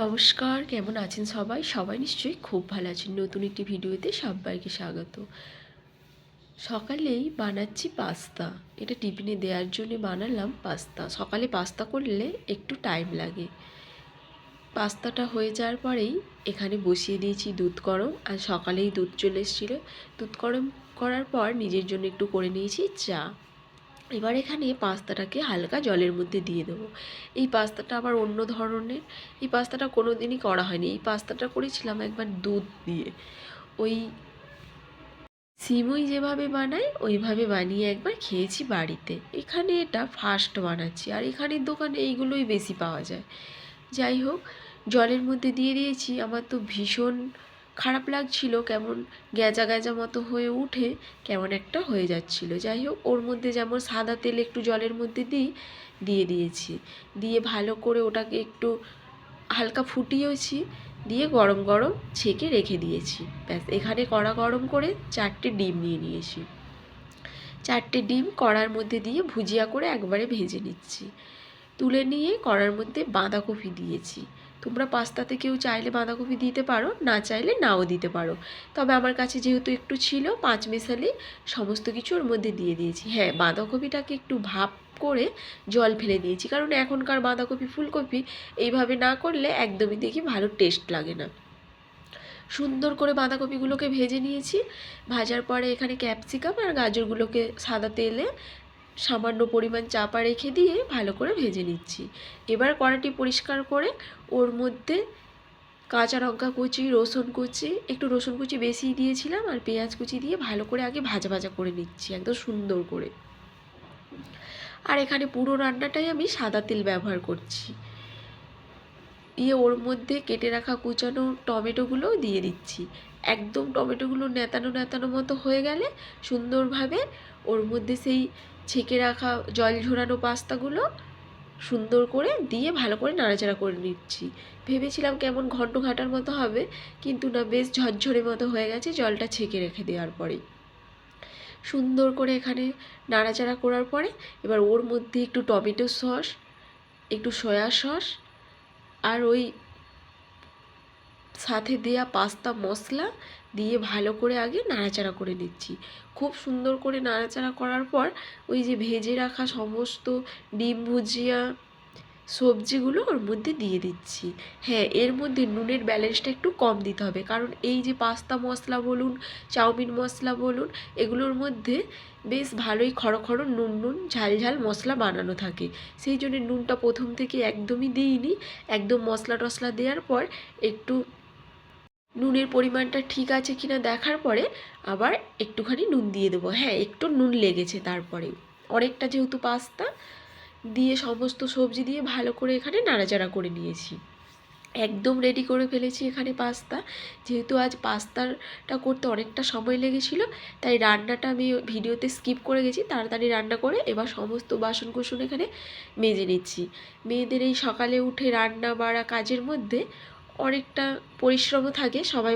নমস্কার, কেমন আছেন সবাই? সবাই নিশ্চয়ই খুব ভালো আছেন। নতুন একটি ভিডিওতে সবাইকে স্বাগত। সকালেই বানাচ্ছি পাস্তা। এটা টিফিনে দেওয়ার জন্য বানালাম পাস্তা। সকালে পাস্তা করলে একটু টাইম লাগে। পাস্তাটা হয়ে যাওয়ার পরেই এখানে বসিয়ে দিয়েছি দুধ গরম। আর সকালেই দুধ চলে এসেছিলো। দুধ গরম করার পর নিজের জন্য একটু করে নিয়েছি চা। এবার এখানে পাস্তাটাকে হালকা জলের মধ্যে দিয়ে দেবো। এই পাস্তাটা আবার অন্য ধরনের। এই পাস্তাটা কোনো দিনই করা হয়নি। এই পাস্তাটা করেছিলাম একবার দুধ দিয়ে। ওই সিমুই যেভাবে বানায় ওইভাবে বানিয়ে একবার খেয়েছি বাড়িতে। এখানে এটা ফার্স্ট বানাচ্ছি। আর এখানের দোকানে এইগুলোই বেশি পাওয়া যায়। যাই হোক, জলের মধ্যে দিয়ে দিয়েছি। আমার তো ভীষণ খারাপ লাগছিল, কেমন গ্যাজা গ্যাজা মতো হয়ে উঠে কেমন একটা হয়ে যাচ্ছিল। যাই হোক, ওর মধ্যে যেমন সাদা তেল একটু জলের মধ্যে দিয়ে দিয়েছি। দিয়ে ভালো করে ওটাকে একটু হালকা ফুটিয়েছি। দিয়ে গরম গরম ছেঁকে রেখে দিয়েছি। ব্যাস, এখানে কড়া গরম করে 4টে ডিম নিয়ে নিয়েছি। 4টে ডিম কড়ার মধ্যে দিয়ে ভুজিয়া করে একবারে ভেজে নিচ্ছি। তুলে নিয়ে কড়ার মধ্যে বাঁধাকপি দিয়েছি। তোমরা পাস্তাতে কেউ চাইলে বাঁধাকপি দিতে পারো, না চাইলে নাও দিতে পারো। তবে আমার কাছে যেহেতু একটু ছিল, পাঁচ মেশালি সমস্ত কিছু ওর মধ্যে দিয়ে দিয়েছি। হ্যাঁ, বাঁধাকপিটাকে একটু ভাপ করে জল ফেলে দিয়েছি, কারণ এখনকার বাঁধাকপি ফুলকপি এইভাবে না করলে একদমই দেখি ভালো টেস্ট লাগে না। সুন্দর করে বাঁধাকপিগুলোকে ভেজে নিয়েছি। ভাজার পরে এখানে ক্যাপসিকাম আর গাজরগুলোকে সাদা তেলে সামান্য পরিমাণ চাপা রেখে দিয়ে ভালো করে ভেজে নিচ্ছি। এবার কড়াটি পরিষ্কার করে ওর মধ্যে কাঁচা লঙ্কা কুচি, রসুন কুচি, একটু রসুন কুচি বেশি দিয়েছিলাম, আর পেঁয়াজ কুচি দিয়ে ভালো করে আগে ভাজা ভাজা করে নিচ্ছি একদম সুন্দর করে। আর এখানে পুরো রান্নাটাই আমি সাদা তেল ব্যবহার করছি। দিয়ে ওর মধ্যে কেটে রাখা কুচানো টমেটোগুলোও দিয়ে দিচ্ছি। একদম টমেটোগুলো নেতানো নেতানো মতো হয়ে গেলে সুন্দরভাবে ওর মধ্যে সেই ছেঁকে রাখা জল ঝরানো পাস্তাগুলো সুন্দর করে দিয়ে ভালো করে নাড়াচাড়া করে নিচ্ছি। ভেবেছিলাম কেমন ঘন্ট ঘাটার মতো হবে, কিন্তু না, বেশ ঝরঝরে মতো হয়ে গেছে জলটা ছেঁকে রেখে দেওয়ার পরেই। সুন্দর করে এখানে নাড়াচাড়া করার পরে এবার ওর মধ্যে একটু টমেটো সস, একটু সয়া সস আর ওই সাথে দেয়া পাস্তা মশলা দিয়ে ভালো করে আগে নাড়াচাড়া করে নিচ্ছি। খুব সুন্দর করে নাড়াচাড়া করার পর ওই যে ভেজে রাখা সমস্ত ডিম ভুজিয়া সবজিগুলো ওর মধ্যে দিয়ে দিচ্ছি। হ্যাঁ, এর মধ্যে নুনের ব্যালেন্সটা একটু কম দিতে হবে, কারণ এই যে পাস্তা মশলা বলুন, চাউমিন মশলা বলুন, এগুলোর মধ্যে বেশ ভালোই খড়ো নুন নুন ঝাল ঝাল মশলা বানানো থাকে। সেই জন্য নুনটা প্রথম থেকে একদমই দিইনি। একদম মশলা টশলা দেওয়ার পর একটু নুনের পরিমাণটা ঠিক আছে কিনা দেখার পরে আবার একটুখানি নুন দিয়ে দেবো। হ্যাঁ, একটু নুন লেগেছে। তারপরে অনেকটা যেহেতু পাস্তা দিয়ে সমস্ত সবজি দিয়ে ভালো করে এখানে নাড়াচাড়া করে নিয়েছি। একদম রেডি করে ফেলেছি এখানে পাস্তা। যেহেতু আজ পাস্তাটা করতে অনেকটা সময় লেগেছিলো, তাই রান্নাটা আমি ভিডিওতে স্কিপ করে গেছি। তাড়াতাড়ি রান্না করে এবার সমস্ত বাসন কোসন এখানে মেজে নিচ্ছি। মেয়েদের এই সকালে উঠে রান্না বাড়া কাজের মধ্যে অনেকটা পরিশ্রমও থাকে। সবাই